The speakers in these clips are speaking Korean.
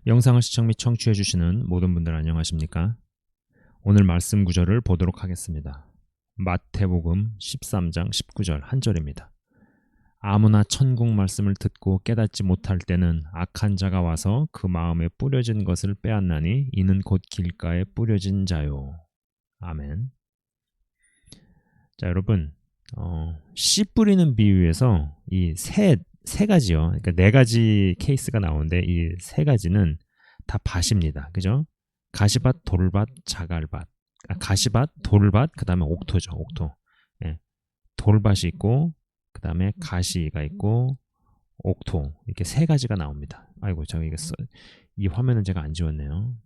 영상을 시청 및 청취해 주시는 모든 분들 안녕하십니까? 오늘 말씀 구절을 보도록 하겠습니다. 마태복음 13장 19절 한 절입니다. 아무나 천국 말씀을 듣고 깨닫지 못할 때는 악한 자가 와서 그 마음에 뿌려진 것을 빼앗나니 이는 곧 길가에 뿌려진 자요. 아멘. 자, 여러분, 씨 뿌리는 비유에서 이 세 가지요. 그러니까 네 가지 케이스가 나오는데 이 세 가지는 다 밭입니다. 그죠? 가시밭, 돌밭, 자갈밭. 가시밭, 돌밭, 그 다음에 옥토죠. 옥토. 예. 돌밭이 있고, 그 다음에 가시가 있고, 옥토. 이렇게 세 가지가 나옵니다. 아이고, 이 화면은 제가 안 지웠네요.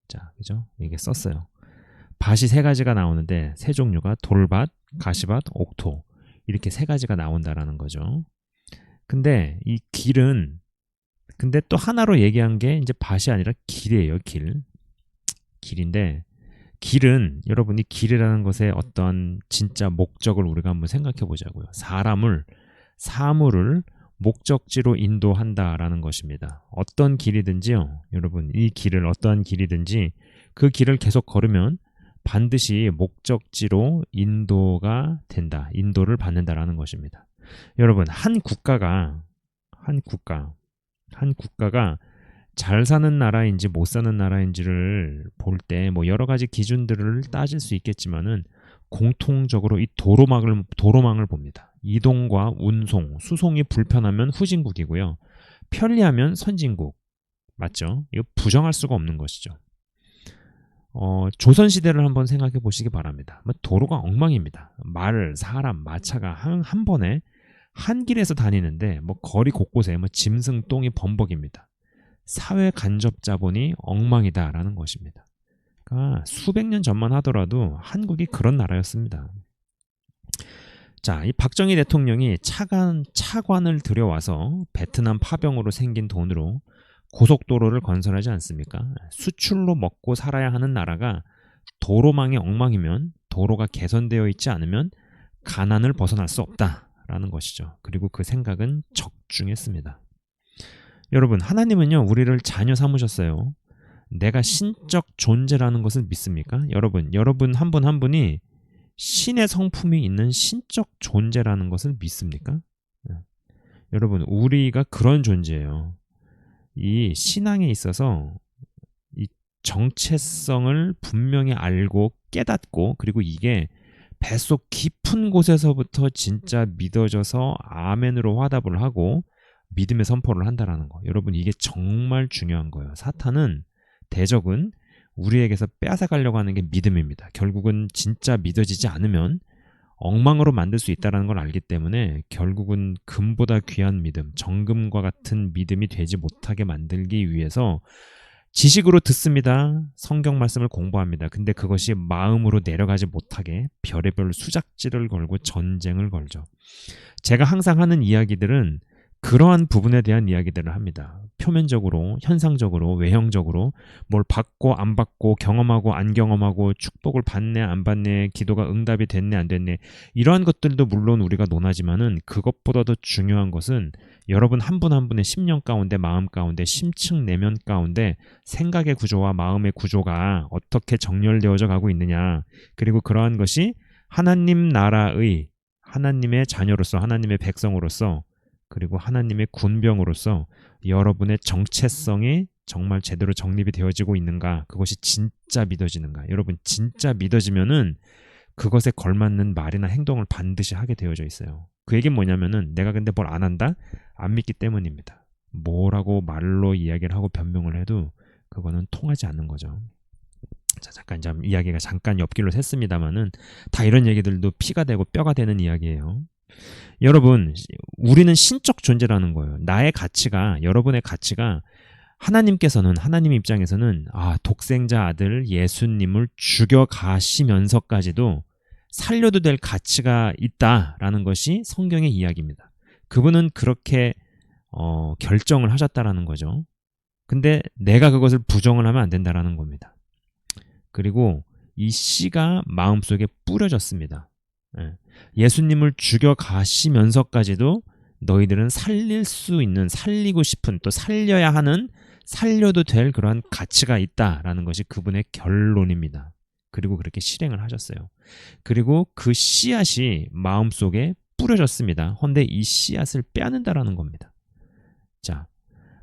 자, 그죠? 이게 썼어요. 밭이 세 가지가 나오는데 세 종류가 돌밭, 가시밭, 옥토. 이렇게 세 가지가 나온다라는 거죠. 근데 이 길은 근데 또 하나로 얘기한 게 이제 밭이 아니라 길이에요. 길인데 길은 여러분이 길이라는 것의 어떤 진짜 목적을 우리가 한번 생각해 보자고요. 사물을 목적지로 인도한다라는 것입니다. 어떤 길이든지요. 여러분 이 길을 어떠한 길이든지 그 길을 계속 걸으면 반드시 목적지로 인도가 된다. 인도를 받는다라는 것입니다. 여러분 한 국가가 잘 사는 나라인지 못 사는 나라인지를 볼 때 뭐 여러 가지 기준들을 따질 수 있겠지만은 공통적으로 이 도로망을 봅니다. 이동과 운송, 수송이 불편하면 후진국이고요. 편리하면 선진국. 맞죠? 이거 부정할 수가 없는 것이죠. 조선시대를 한번 생각해 보시기 바랍니다. 도로가 엉망입니다. 말, 사람, 마차가 한 번에 한 길에서 다니는데 거리 곳곳에 짐승 똥이 범벅입니다. 사회 간접 자본이 엉망이다라는 것입니다. 그러니까 수백 년 전만 하더라도 한국이 그런 나라였습니다. 자, 이 박정희 대통령이 차관을 들여와서 베트남 파병으로 생긴 돈으로 고속도로를 건설하지 않습니까? 수출로 먹고 살아야 하는 나라가 도로망이 엉망이면 도로가 개선되어 있지 않으면 가난을 벗어날 수 없다라는 것이죠. 그리고 그 생각은 적중했습니다. 여러분, 하나님은요, 우리를 자녀 삼으셨어요. 내가 신적 존재라는 것을 믿습니까? 여러분 한 분 한 분이 신의 성품이 있는 신적 존재라는 것을 믿습니까? 여러분, 우리가 그런 존재예요. 이 신앙에 있어서 이 정체성을 분명히 알고 깨닫고 그리고 이게 뱃속 깊은 곳에서부터 진짜 믿어져서 아멘으로 화답을 하고 믿음의 선포를 한다는 거. 여러분 이게 정말 중요한 거예요. 대적은 우리에게서 빼앗아가려고 하는 게 믿음입니다. 결국은 진짜 믿어지지 않으면 엉망으로 만들 수 있다는 걸 알기 때문에 결국은 금보다 귀한 믿음, 정금과 같은 믿음이 되지 못하게 만들기 위해서 지식으로 듣습니다. 성경 말씀을 공부합니다. 근데 그것이 마음으로 내려가지 못하게 별의별 수작질을 걸고 전쟁을 걸죠. 제가 항상 하는 이야기들은 그러한 부분에 대한 이야기들을 합니다. 표면적으로, 현상적으로, 외형적으로 뭘 받고 안 받고 경험하고 안 경험하고 축복을 받네 안 받네 기도가 응답이 됐네 안 됐네 이러한 것들도 물론 우리가 논하지만은 그것보다 더 중요한 것은 여러분 한 분 한 분의 심령 가운데 마음 가운데 심층 내면 가운데 생각의 구조와 마음의 구조가 어떻게 정렬되어져 가고 있느냐 그리고 그러한 것이 하나님 나라의 하나님의 자녀로서 하나님의 백성으로서 그리고 하나님의 군병으로서 여러분의 정체성이 정말 제대로 정립이 되어지고 있는가 그것이 진짜 믿어지는가 여러분 진짜 믿어지면은 그것에 걸맞는 말이나 행동을 반드시 하게 되어져 있어요. 그 얘기는 뭐냐면은 내가 근데 뭘 안 한다? 안 믿기 때문입니다. 뭐라고 말로 이야기를 하고 변명을 해도 그거는 통하지 않는 거죠. 자, 이야기가 잠깐 옆길로 샜습니다만은 다 이런 얘기들도 피가 되고 뼈가 되는 이야기예요. 여러분, 우리는 신적 존재라는 거예요. 나의 가치가, 여러분의 가치가 하나님께서는, 하나님 입장에서는 독생자 아들 예수님을 죽여가시면서까지도 살려도 될 가치가 있다라는 것이 성경의 이야기입니다. 그분은 그렇게 결정을 하셨다라는 거죠. 근데 내가 그것을 부정을 하면 안 된다라는 겁니다. 그리고 이 씨가 마음속에 뿌려졌습니다. 예수님을 죽여가시면서까지도 너희들은 살리고 싶은 또 살려야 하는 살려도 될 그러한 가치가 있다라는 것이 그분의 결론입니다. 그리고 그렇게 실행을 하셨어요. 그리고 그 씨앗이 마음속에 뿌려졌습니다. 헌데 이 씨앗을 빼앗는다라는 겁니다. 자,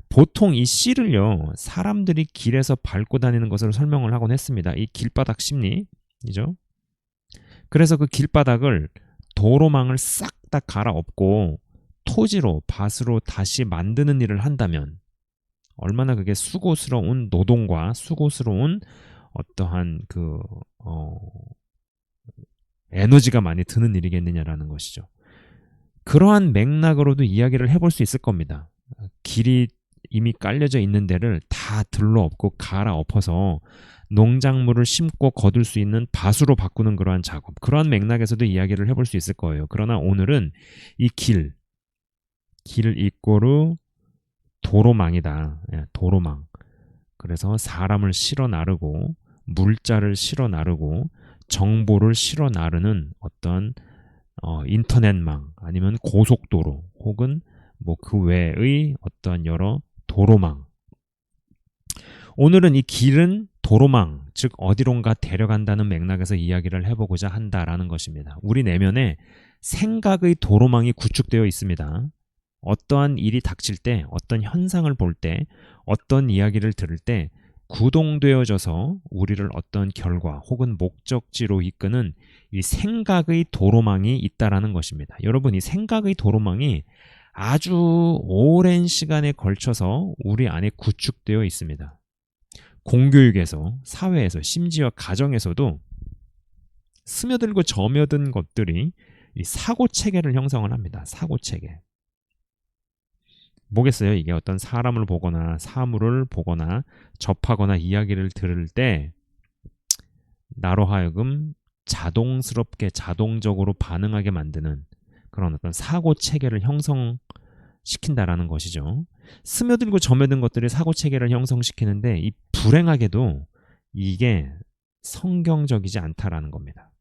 보통 이 씨를요, 사람들이 길에서 밟고 다니는 것으로 설명을 하곤 했습니다. 이 길바닥 심리이죠. 그래서 그 길바닥을 도로망을 싹 다 갈아엎고 토지로, 밭으로 다시 만드는 일을 한다면 얼마나 그게 수고스러운 노동과 수고스러운 어떠한 에너지가 많이 드는 일이겠느냐라는 것이죠. 그러한 맥락으로도 이야기를 해볼 수 있을 겁니다. 길이 이미 깔려져 있는 데를 다 들러엎고 갈아엎어서 농작물을 심고 거둘 수 있는 밭으로 바꾸는 그러한 작업, 그러한 맥락에서도 이야기를 해볼 수 있을 거예요. 그러나 오늘은 이 길 이꼬르 도로망이다. 도로망. 그래서 사람을 실어 나르고 물자를 실어 나르고 정보를 실어 나르는 어떤 인터넷망 아니면 고속도로 혹은 뭐 그 외의 어떤 여러 도로망. 오늘은 이 길은 도로망, 즉 어디론가 데려간다는 맥락에서 이야기를 해보고자 한다라는 것입니다. 우리 내면에 생각의 도로망이 구축되어 있습니다. 어떠한 일이 닥칠 때, 어떤 현상을 볼 때, 어떤 이야기를 들을 때 구동되어져서 우리를 어떤 결과 혹은 목적지로 이끄는 이 생각의 도로망이 있다라는 것입니다. 여러분, 이 생각의 도로망이 아주 오랜 시간에 걸쳐서 우리 안에 구축되어 있습니다. 공교육에서, 사회에서, 심지어 가정에서도 스며들고 저며든 것들이 이 사고체계를 형성을 합니다. 사고체계. 뭐겠어요? 이게 어떤 사람을 보거나 사물을 보거나 접하거나 이야기를 들을 때 나로 하여금 자동스럽게 자동적으로 반응하게 만드는 그런 어떤 사고체계를 형성시킨다라는 것이죠. 스며들고 저며든 것들이 사고체계를 형성시키는데 이 불행하게도 이게 성경적이지 않다라는 겁니다.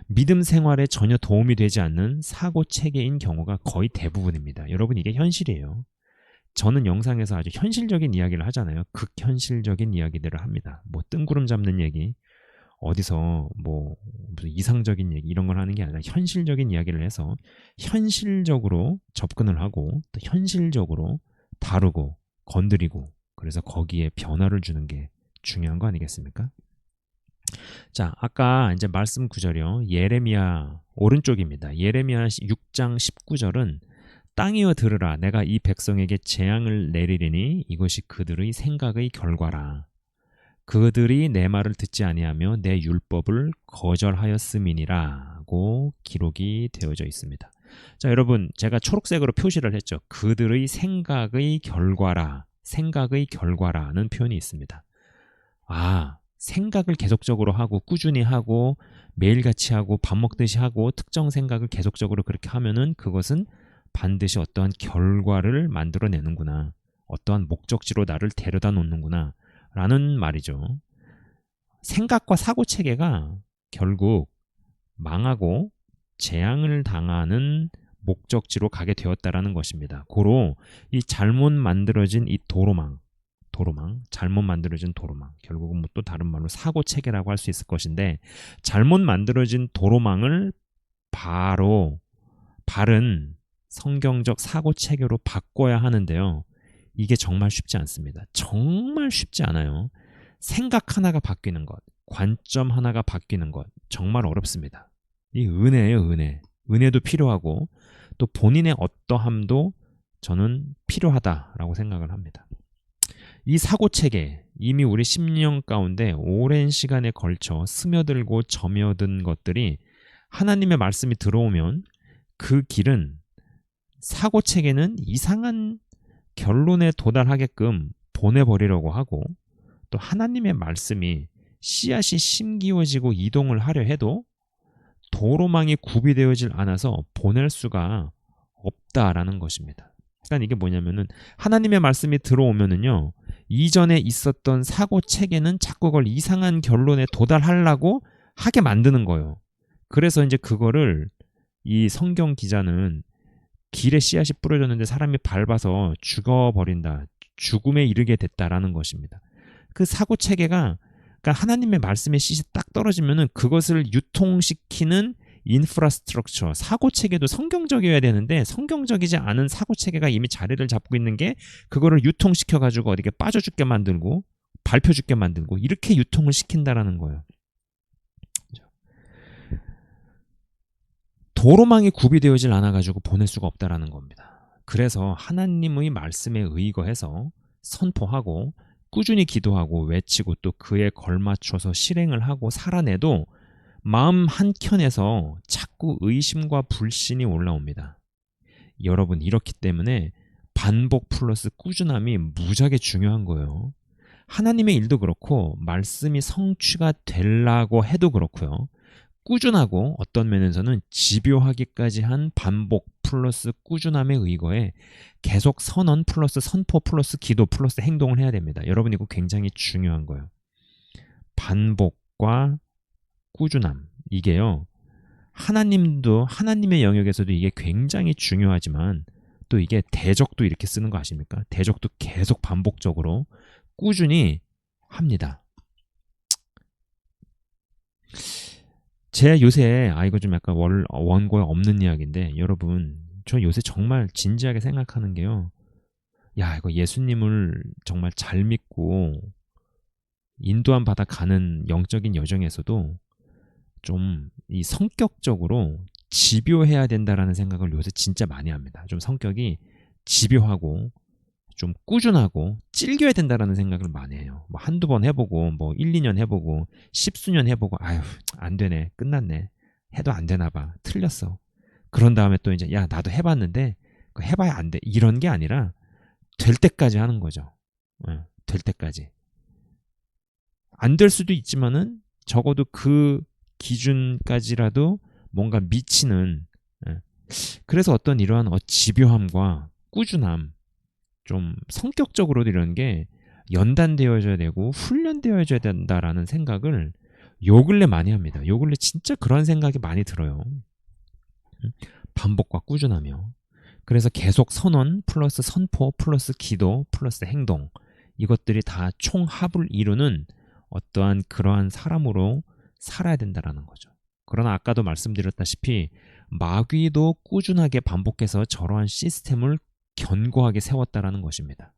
믿음 생활에 전혀 도움이 되지 않는 사고체계인 경우가 거의 대부분입니다. 여러분, 이게 현실이에요. 저는 영상에서 아주 현실적인 이야기를 하잖아요. 극현실적인 이야기들을 합니다. 뭐 뜬구름 잡는 얘기, 어디서 뭐 무슨 이상적인 얘기 이런 걸 하는 게 아니라 현실적인 이야기를 해서 현실적으로 접근을 하고 또 현실적으로 다루고 건드리고 그래서 거기에 변화를 주는 게 중요한 거 아니겠습니까? 자, 아까 이제 말씀 구절이요. 예레미야 오른쪽입니다. 예레미야 6장 19절은 땅이여 들으라 내가 이 백성에게 재앙을 내리리니 이것이 그들의 생각의 결과라. 그들이 내 말을 듣지 아니하며 내 율법을 거절하였음이니라고 기록이 되어져 있습니다. 자, 여러분, 제가 초록색으로 표시를 했죠. 그들의 생각의 결과라, 생각의 결과라는 표현이 있습니다. 아, 생각을 계속적으로 하고 꾸준히 하고 매일같이 하고 밥 먹듯이 하고 특정 생각을 계속적으로 그렇게 하면은 그것은 반드시 어떠한 결과를 만들어내는구나. 어떠한 목적지로 나를 데려다 놓는구나. 라는 말이죠. 생각과 사고체계가 결국 망하고 재앙을 당하는 목적지로 가게 되었다라는 것입니다. 고로 이 잘못 만들어진 이 도로망, 잘못 만들어진 도로망, 결국은 뭐 또 다른 말로 사고체계라고 할 수 있을 것인데 잘못 만들어진 도로망을 바로 바른 성경적 사고체계로 바꿔야 하는데요. 이게 정말 쉽지 않습니다. 정말 쉽지 않아요. 생각 하나가 바뀌는 것, 관점 하나가 바뀌는 것 정말 어렵습니다. 이 은혜예요, 은혜. 은혜도 필요하고 또 본인의 어떠함도 저는 필요하다라고 생각을 합니다. 이 사고체계, 이미 우리 심령 가운데 오랜 시간에 걸쳐 스며들고 저며든 것들이 하나님의 말씀이 들어오면 그 길은 사고체계는 이상한 결론에 도달하게끔 보내버리려고 하고 또 하나님의 말씀이 씨앗이 심기워지고 이동을 하려 해도 도로망이 구비되어질 않아서 보낼 수가 없다라는 것입니다. 그러니까 이게 뭐냐면은 하나님의 말씀이 들어오면은요 이전에 있었던 사고 체계는 자꾸 그걸 이상한 결론에 도달하려고 하게 만드는 거예요. 그래서 이제 그거를 이 성경 기자는 길에 씨앗이 뿌려졌는데 사람이 밟아서 죽어버린다, 죽음에 이르게 됐다라는 것입니다. 그 사고 체계가 그러니까 하나님의 말씀의 씨앗이 딱 떨어지면은 그것을 유통시키는 인프라스트럭처, 사고 체계도 성경적이어야 되는데 성경적이지 않은 사고 체계가 이미 자리를 잡고 있는 게 그거를 유통시켜 가지고 어디게 빠져 죽게 만들고 밟혀 죽게 만들고 이렇게 유통을 시킨다라는 거예요. 도로망이 구비되어질 않아 가지고 보낼 수가 없다라는 겁니다. 그래서 하나님의 말씀에 의거해서 선포하고 꾸준히 기도하고 외치고 또 그에 걸맞춰서 실행을 하고 살아내도 마음 한켠에서 자꾸 의심과 불신이 올라옵니다. 여러분, 이렇기 때문에 반복 플러스 꾸준함이 무지하게 중요한 거예요. 하나님의 일도 그렇고 말씀이 성취가 되려고 해도 그렇고요. 꾸준하고 어떤 면에서는 집요하기까지 한 반복 플러스 꾸준함에 의거해 계속 선언 플러스 선포 플러스 기도 플러스 행동을 해야 됩니다. 여러분, 이거 굉장히 중요한 거예요. 반복과 꾸준함, 이게요. 하나님도 하나님의 영역에서도 이게 굉장히 중요하지만 또 이게 대적도 이렇게 쓰는 거 아십니까? 대적도 계속 반복적으로 꾸준히 합니다. 제 요새 이거 좀 약간 원고에 없는 이야기인데 여러분, 저 요새 정말 진지하게 생각하는 게요. 야, 이거 예수님을 정말 잘 믿고 인도함 받아 가는 영적인 여정에서도 좀 이 성격적으로 집요해야 된다라는 생각을 요새 진짜 많이 합니다. 좀 성격이 집요하고 좀 꾸준하고 찔겨야 된다라는 생각을 많이 해요. 뭐 한두 번 해보고 뭐 1, 2년 해보고 10수년 해보고 아유 안 되네, 끝났네, 해도 안 되나 봐, 틀렸어. 그런 다음에 또 이제 야 나도 해봤는데 해봐야 안 돼, 이런 게 아니라 될 때까지 하는 거죠. 될 때까지. 안 될 수도 있지만은 적어도 그 기준까지라도 뭔가 미치는, 그래서 어떤 이러한 집요함과 꾸준함, 좀 성격적으로도 이런 게 연단되어져야 되고 훈련되어져야 된다라는 생각을 요 근래 많이 합니다. 요 근래 진짜 그런 생각이 많이 들어요. 반복과 꾸준하며. 그래서 계속 선언 플러스 선포 플러스 기도 플러스 행동, 이것들이 다 총합을 이루는 어떠한 그러한 사람으로 살아야 된다라는 거죠. 그러나 아까도 말씀드렸다시피 마귀도 꾸준하게 반복해서 저러한 시스템을 견고하게 세웠다라는 것입니다.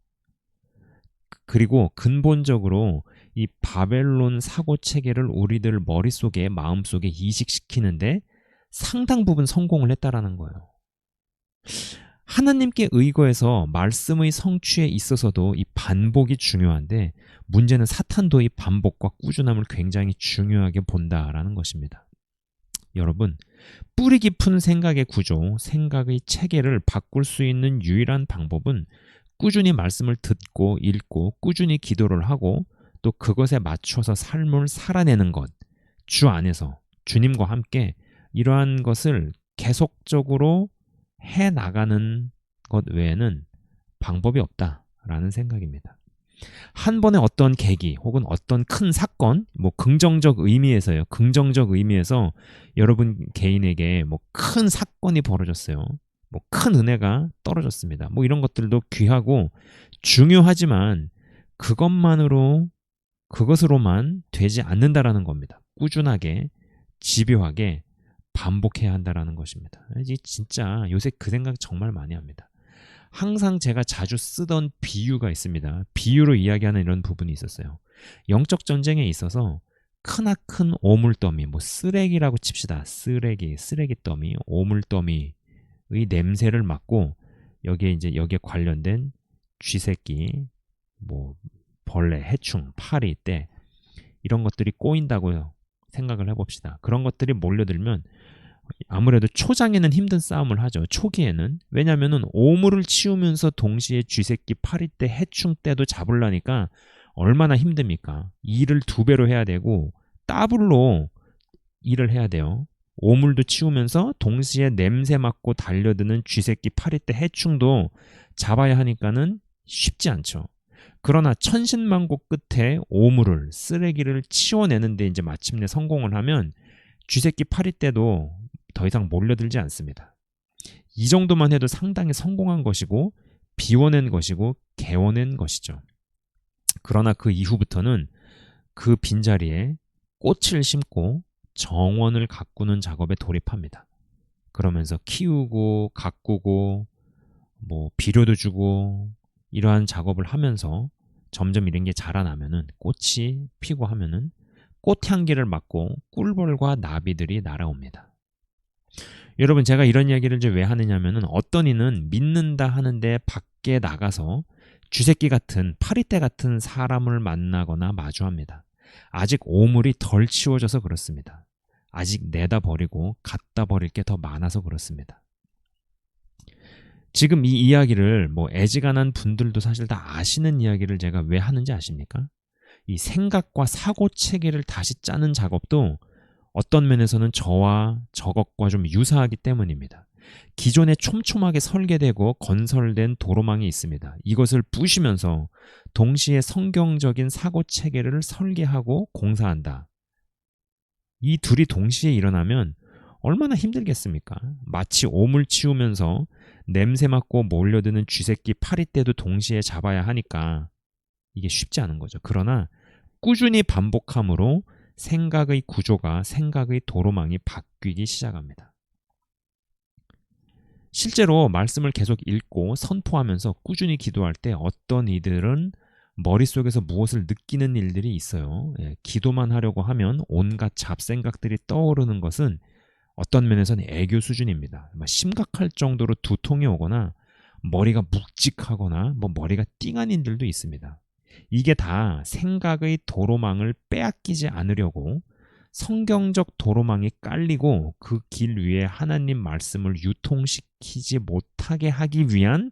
그리고 근본적으로 이 바벨론 사고 체계를 우리들 머릿속에 마음속에 이식시키는데 상당 부분 성공을 했다라는 거예요. 하나님께 의거해서 말씀의 성취에 있어서도 이 반복이 중요한데 문제는 사탄도 이 반복과 꾸준함을 굉장히 중요하게 본다라는 것입니다. 여러분, 뿌리 깊은 생각의 구조, 생각의 체계를 바꿀 수 있는 유일한 방법은 꾸준히 말씀을 듣고 읽고 꾸준히 기도를 하고 또 그것에 맞춰서 삶을 살아내는 것, 주 안에서 주님과 함께 이러한 것을 계속적으로 해나가는 것 외에는 방법이 없다라는 생각입니다. 한 번의 어떤 계기 혹은 어떤 큰 사건, 뭐 긍정적 의미에서요. 긍정적 의미에서 여러분 개인에게 뭐 큰 사건이 벌어졌어요. 뭐 큰 은혜가 떨어졌습니다. 뭐 이런 것들도 귀하고 중요하지만 그것으로만 되지 않는다라는 겁니다. 꾸준하게 집요하게 반복해야 한다라는 것입니다. 이제 진짜 요새 그 생각 정말 많이 합니다. 항상 제가 자주 쓰던 비유가 있습니다. 비유로 이야기하는 이런 부분이 있었어요. 영적 전쟁에 있어서 크나큰 오물더미, 뭐 쓰레기라고 칩시다. 쓰레기더미, 오물더미의 냄새를 맡고 여기에 관련된 쥐새끼, 뭐 벌레, 해충, 파리, 때 이런 것들이 꼬인다고 생각을 해봅시다. 그런 것들이 몰려들면 아무래도 초장에는 힘든 싸움을 하죠. 초기에는. 왜냐면은 오물을 치우면서 동시에 쥐새끼, 파리떼, 해충떼도 잡으려니까 얼마나 힘듭니까? 일을 2배로 해야 되고 더블로 일을 해야 돼요. 오물도 치우면서 동시에 냄새 맡고 달려드는 쥐새끼, 파리떼, 해충도 잡아야 하니까는 쉽지 않죠. 그러나 천신만고 끝에 오물을, 쓰레기를 치워내는데 이제 마침내 성공을 하면 쥐새끼, 파리떼도 더 이상 몰려들지 않습니다. 이 정도만 해도 상당히 성공한 것이고 비워낸 것이고 개워낸 것이죠. 그러나 그 이후부터는 그 빈자리에 꽃을 심고 정원을 가꾸는 작업에 돌입합니다. 그러면서 키우고 가꾸고 뭐 비료도 주고 이러한 작업을 하면서 점점 이런 게 자라나면은 꽃이 피고 하면은 꽃향기를 맡고 꿀벌과 나비들이 날아옵니다. 여러분, 제가 이런 이야기를 이제 왜 하느냐면은 어떤 이는 믿는다 하는데 밖에 나가서 쥐새끼 같은 파리떼 같은 사람을 만나거나 마주합니다. 아직 오물이 덜 치워져서 그렇습니다. 아직 내다 버리고 갖다 버릴 게 더 많아서 그렇습니다. 지금 이 이야기를 뭐 애지간한 분들도 사실 다 아시는 이야기를 제가 왜 하는지 아십니까? 이 생각과 사고 체계를 다시 짜는 작업도 어떤 면에서는 저와 저것과 좀 유사하기 때문입니다. 기존에 촘촘하게 설계되고 건설된 도로망이 있습니다. 이것을 부시면서 동시에 성경적인 사고 체계를 설계하고 공사한다. 이 둘이 동시에 일어나면 얼마나 힘들겠습니까? 마치 오물 치우면서 냄새 맡고 몰려드는 쥐새끼 파리떼도 동시에 잡아야 하니까 이게 쉽지 않은 거죠. 그러나 꾸준히 반복함으로 생각의 구조가, 생각의 도로망이 바뀌기 시작합니다. 실제로 말씀을 계속 읽고 선포하면서 꾸준히 기도할 때 어떤 이들은 머릿속에서 무엇을 느끼는 일들이 있어요. 기도만 하려고 하면 온갖 잡생각들이 떠오르는 것은 어떤 면에서는 애교 수준입니다. 심각할 정도로 두통이 오거나 머리가 묵직하거나 뭐 머리가 띵한 일들도 있습니다. 이게 다 생각의 도로망을 빼앗기지 않으려고 성경적 도로망이 깔리고 그 길 위에 하나님 말씀을 유통시키지 못하게 하기 위한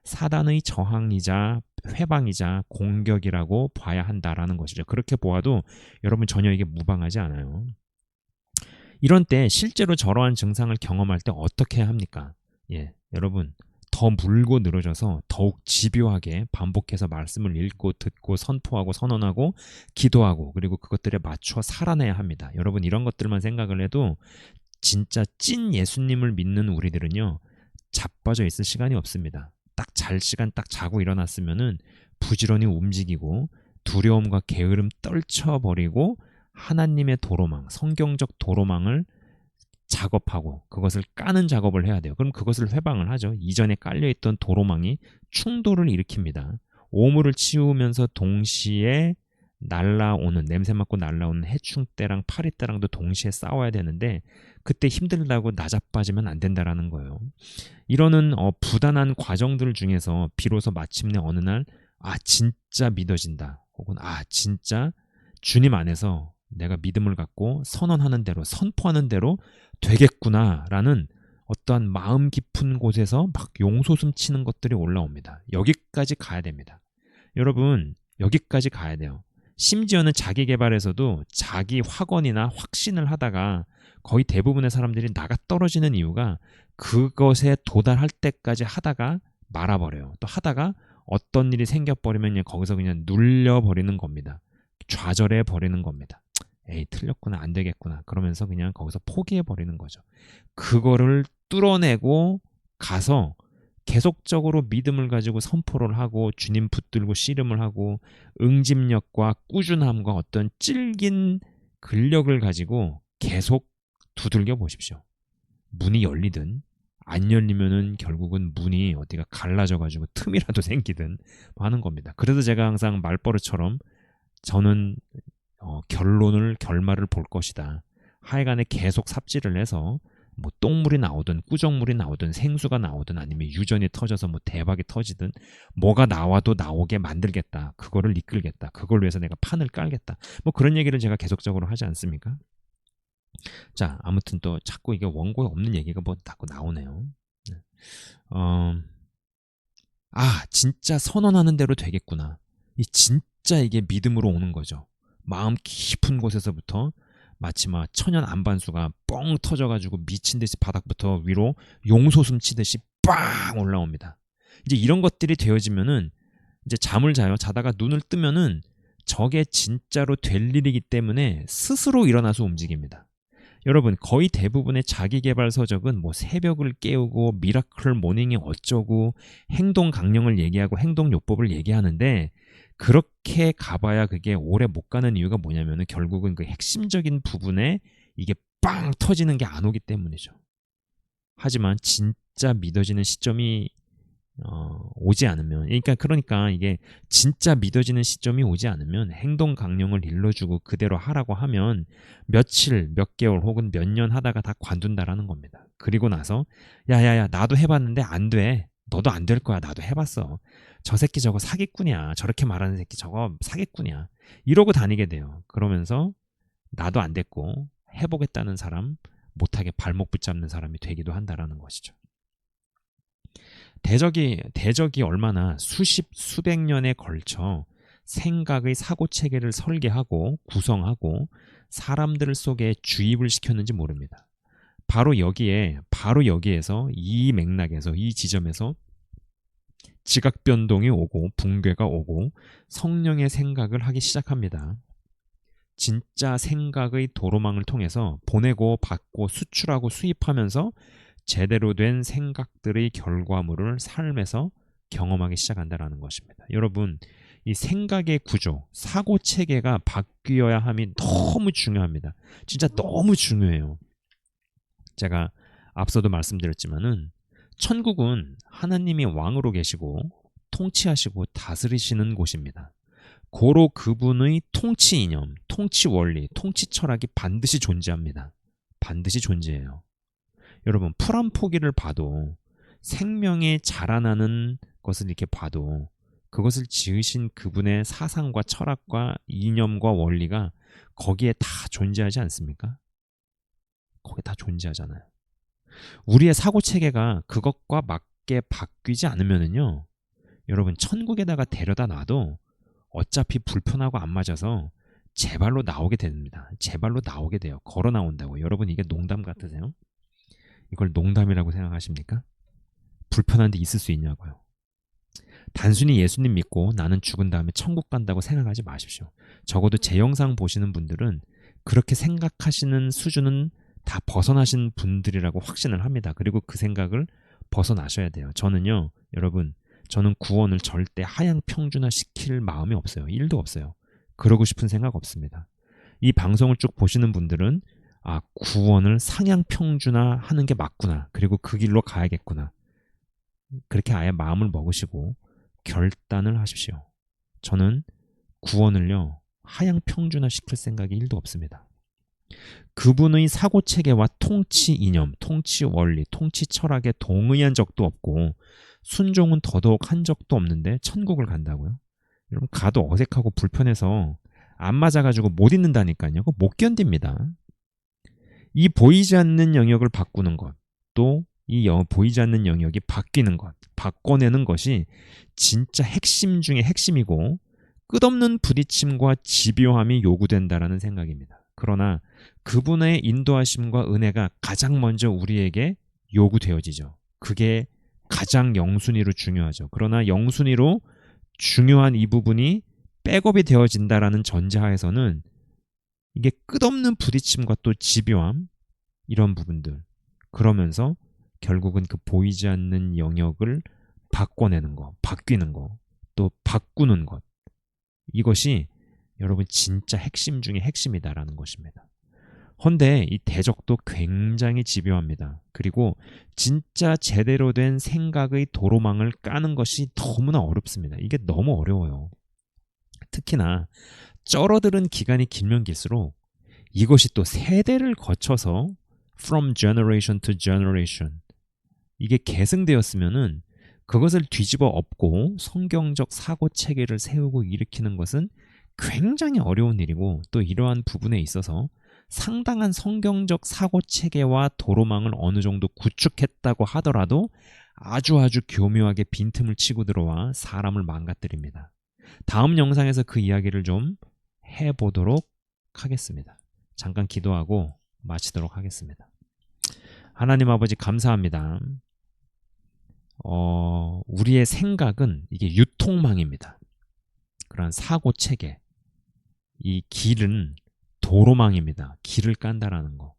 사단의 저항이자 회방이자 공격이라고 봐야 한다라는 것이죠. 그렇게 보아도 여러분 전혀 이게 무방하지 않아요. 이런 때 실제로 저러한 증상을 경험할 때 어떻게 해야 합니까? 여러분 더 물고 늘어져서 더욱 집요하게 반복해서 말씀을 읽고 듣고 선포하고 선언하고 기도하고 그리고 그것들에 맞춰 살아내야 합니다. 여러분 이런 것들만 생각을 해도 진짜 찐 예수님을 믿는 우리들은요 자빠져 있을 시간이 없습니다. 딱 잘 시간 딱 자고 일어났으면은 부지런히 움직이고 두려움과 게으름 떨쳐버리고 하나님의 도로망, 성경적 도로망을 작업하고 그것을 까는 작업을 해야 돼요. 그럼 그것을 회방을 하죠. 이전에 깔려있던 도로망이 충돌을 일으킵니다. 오물을 치우면서 동시에 날라오는 냄새 맡고 날라오는 해충떼랑 파리떼랑도 동시에 싸워야 되는데 그때 힘들다고 나자빠지면 안 된다라는 거예요. 이러는 부단한 과정들 중에서 비로소 마침내 어느 날 진짜 믿어진다. 혹은 진짜 주님 안에서 내가 믿음을 갖고 선언하는 대로 선포하는 대로 되겠구나라는 어떠한 마음 깊은 곳에서 막 용솟음 치는 것들이 올라옵니다. 여기까지 가야 됩니다. 여러분 여기까지 가야 돼요. 심지어는 자기 개발에서도 자기 확언이나 확신을 하다가 거의 대부분의 사람들이 나가 떨어지는 이유가 그것에 도달할 때까지 하다가 말아버려요. 또 하다가 어떤 일이 생겨버리면 거기서 그냥 눌려버리는 겁니다. 좌절해버리는 겁니다. 에이 틀렸구나 안 되겠구나 그러면서 그냥 거기서 포기해버리는 거죠. 그거를 뚫어내고 가서 계속적으로 믿음을 가지고 선포를 하고 주님 붙들고 씨름을 하고 응집력과 꾸준함과 어떤 찔긴 근력을 가지고 계속 두들겨 보십시오. 문이 열리든 안 열리면은 결국은 문이 어디가 갈라져 가지고 틈이라도 생기든 하는 겁니다. 그래서 제가 항상 말버릇처럼 저는 결말을 볼 것이다. 하여간에 계속 삽질을 해서 뭐 똥물이 나오든 꾸정물이 나오든 생수가 나오든 아니면 유전이 터져서 뭐 대박이 터지든 뭐가 나와도 나오게 만들겠다. 그거를 이끌겠다. 그걸 위해서 내가 판을 깔겠다. 뭐 그런 얘기를 제가 계속적으로 하지 않습니까? 자, 아무튼 또 자꾸 이게 원고에 없는 얘기가 뭐 자꾸 나오네요. 진짜 선언하는 대로 되겠구나. 진짜 이게 믿음으로 오는 거죠. 마음 깊은 곳에서부터 마치 막 천연 안반수가 뻥 터져가지고 미친 듯이 바닥부터 위로 용솟음 치듯이 빵 올라옵니다. 이제 이런 것들이 되어지면은 이제 잠을 자요. 자다가 눈을 뜨면은 저게 진짜로 될 일이기 때문에 스스로 일어나서 움직입니다. 여러분 거의 대부분의 자기계발 서적은 뭐 새벽을 깨우고 미라클 모닝이 어쩌고 행동 강령을 얘기하고 행동요법을 얘기하는데 그렇게 가봐야 그게 오래 못 가는 이유가 뭐냐면은 결국은 그 핵심적인 부분에 이게 빵 터지는 게 안 오기 때문이죠. 하지만 진짜 믿어지는 시점이 오지 않으면 그러니까 이게 진짜 믿어지는 시점이 오지 않으면 행동 강령을 일러주고 그대로 하라고 하면 며칠, 몇 개월 혹은 몇 년 하다가 다 관둔다라는 겁니다. 그리고 나서 야야야 나도 해봤는데 안 돼. 너도 안 될 거야. 나도 해봤어. 저 새끼 저거 사기꾼이야. 저렇게 말하는 새끼 저거 사기꾼이야. 이러고 다니게 돼요. 그러면서 나도 안 됐고 해보겠다는 사람 못하게 발목 붙잡는 사람이 되기도 한다라는 것이죠. 대적이 얼마나 수백 년에 걸쳐 생각의 사고체계를 설계하고 구성하고 사람들 속에 주입을 시켰는지 모릅니다. 바로 여기에서 이 맥락에서 이 지점에서 지각 변동이 오고 붕괴가 오고 성령의 생각을 하기 시작합니다. 진짜 생각의 도로망을 통해서 보내고 받고 수출하고 수입하면서 제대로 된 생각들의 결과물을 삶에서 경험하기 시작한다는 것입니다. 여러분, 이 생각의 구조, 사고 체계가 바뀌어야 함이 너무 중요합니다. 진짜 너무 중요해요. 제가 앞서도 말씀드렸지만은 천국은 하나님이 왕으로 계시고 통치하시고 다스리시는 곳입니다. 고로 그분의 통치 이념, 통치 원리, 통치 철학이 반드시 존재합니다. 반드시 존재해요. 여러분 풀 한 포기를 봐도 생명이 자라나는 것을 이렇게 봐도 그것을 지으신 그분의 사상과 철학과 이념과 원리가 거기에 다 존재하지 않습니까? 거기에 다 존재하잖아요. 우리의 사고체계가 그것과 맞게 바뀌지 않으면요 여러분 천국에다가 데려다 놔도 어차피 불편하고 안 맞아서 제 발로 나오게 됩니다. 제 발로 나오게 돼요. 걸어 나온다고. 여러분 이게 농담 같으세요? 이걸 농담이라고 생각하십니까? 불편한 데 있을 수 있냐고요. 단순히 예수님 믿고 나는 죽은 다음에 천국 간다고 생각하지 마십시오. 적어도 제 영상 보시는 분들은 그렇게 생각하시는 수준은 다 벗어나신 분들이라고 확신을 합니다. 그리고 그 생각을 벗어나셔야 돼요. 저는요, 여러분, 저는 구원을 절대 하향 평준화 시킬 마음이 없어요. 1도 없어요. 그러고 싶은 생각 없습니다. 이 방송을 쭉 보시는 분들은 아, 구원을 상향 평준화 하는 게 맞구나. 그리고 그 길로 가야겠구나. 그렇게 아예 마음을 먹으시고 결단을 하십시오. 저는 구원을요, 하향 평준화 시킬 생각이 1도 없습니다. 그분의 사고체계와 통치 이념, 통치 원리, 통치 철학에 동의한 적도 없고 순종은 더더욱 한 적도 없는데 천국을 간다고요? 여러분 가도 어색하고 불편해서 안 맞아가지고 못 있는다니까요. 그거 못 견딥니다. 이 보이지 않는 영역을 바꾸는 것, 또 이 보이지 않는 영역이 바뀌는 것, 바꿔내는 것이 진짜 핵심 중에 핵심이고 끝없는 부딪힘과 집요함이 요구된다라는 생각입니다. 그러나 그분의 인도하심과 은혜가 가장 먼저 우리에게 요구되어지죠. 그게 가장 영순위로 중요하죠. 그러나 영순위로 중요한 이 부분이 백업이 되어진다라는 전제하에서는 이게 끝없는 부딪힘과 또 집요함 이런 부분들 그러면서 결국은 그 보이지 않는 영역을 바꿔내는 거, 바뀌는 거, 또 바꾸는 것 이것이 여러분 진짜 핵심 중에 핵심이다라는 것입니다. 헌데 이 대적도 굉장히 집요합니다. 그리고 진짜 제대로 된 생각의 도로망을 까는 것이 너무나 어렵습니다. 이게 너무 어려워요. 특히나 쩔어들은 기간이 길면 길수록 이것이 또 세대를 거쳐서 from generation to generation 이게 계승되었으면은 그것을 뒤집어 엎고 성경적 사고 체계를 세우고 일으키는 것은 굉장히 어려운 일이고 또 이러한 부분에 있어서 상당한 성경적 사고 체계와 도로망을 어느 정도 구축했다고 하더라도 아주 교묘하게 빈틈을 치고 들어와 사람을 망가뜨립니다. 다음 영상에서 그 이야기를 좀 해보도록 하겠습니다. 잠깐 기도하고 마치도록 하겠습니다. 하나님 아버지 감사합니다. 우리의 생각은 이게 유통망입니다. 그러한 사고 체계, 이 길은 도로망입니다. 길을 깐다라는 거.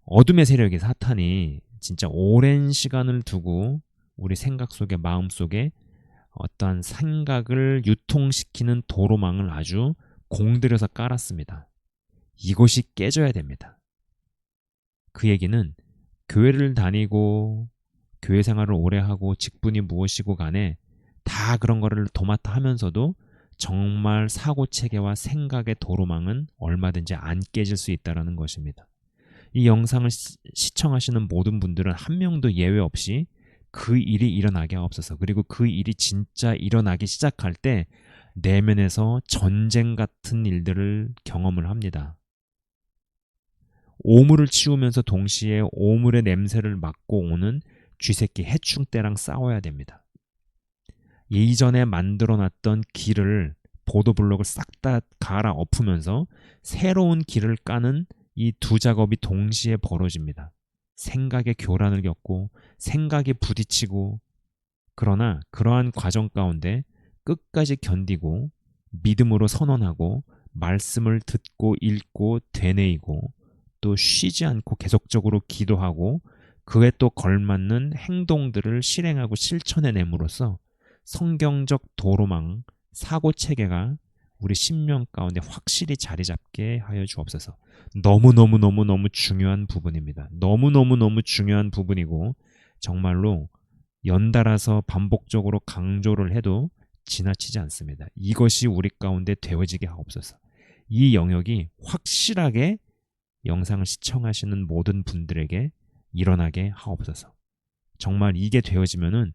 어둠의 세력이 사탄이 진짜 오랜 시간을 두고 우리 생각 속에 마음 속에 어떠한 생각을 유통시키는 도로망을 아주 공들여서 깔았습니다. 이것이 깨져야 됩니다. 그 얘기는 교회를 다니고 교회 생활을 오래 하고 직분이 무엇이고 간에 다 그런 거를 도맡아 하면서도 정말 사고체계와 생각의 도로망은 얼마든지 안 깨질 수 있다는 것입니다. 이 영상을 시청하시는 모든 분들은 한 명도 예외 없이 그 일이 일어나게 하옵소서. 그리고 그 일이 진짜 일어나기 시작할 때 내면에서 전쟁 같은 일들을 경험을 합니다. 오물을 치우면서 동시에 오물의 냄새를 맡고 오는 쥐새끼 해충 때랑 싸워야 됩니다. 이전에 만들어놨던 길을 보도블록을 싹 다 갈아 엎으면서 새로운 길을 까는 이 두 작업이 동시에 벌어집니다. 생각의 교란을 겪고 생각이 부딪히고, 그러나 그러한 과정 가운데 끝까지 견디고 믿음으로 선언하고 말씀을 듣고 읽고 되뇌이고 또 쉬지 않고 계속적으로 기도하고 그에 또 걸맞는 행동들을 실행하고 실천해냄으로써 성경적 도로망, 사고체계가 우리 심령 가운데 확실히 자리 잡게 하여 주옵소서. 너무너무 중요한 부분입니다. 너무너무 중요한 부분이고 정말로 연달아서 반복적으로 강조를 해도 지나치지 않습니다. 이것이 우리 가운데 되어지게 하옵소서. 이 영역이 확실하게 영상을 시청하시는 모든 분들에게 일어나게 하옵소서. 정말 이게 되어지면은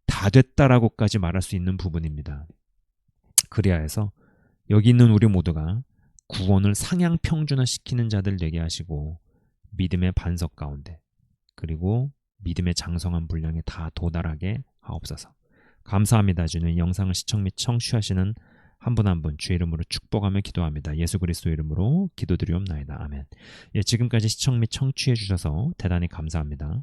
다 됐다라고까지 말할 수 있는 부분입니다. 그래야 해서 여기 있는 우리 모두가 구원을 상향 평준화시키는 자들 되게 하시고 믿음의 반석 가운데 그리고 믿음의 장성한 분량에 다 도달하게 하옵소서. 감사합니다. 주님, 영상을 시청 및 청취하시는 한 분 한 분 주의 이름으로 축복하며 기도합니다. 예수 그리스도 이름으로 기도드리옵나이다. 아멘. 예, 지금까지 시청 및 청취해 주셔서 대단히 감사합니다.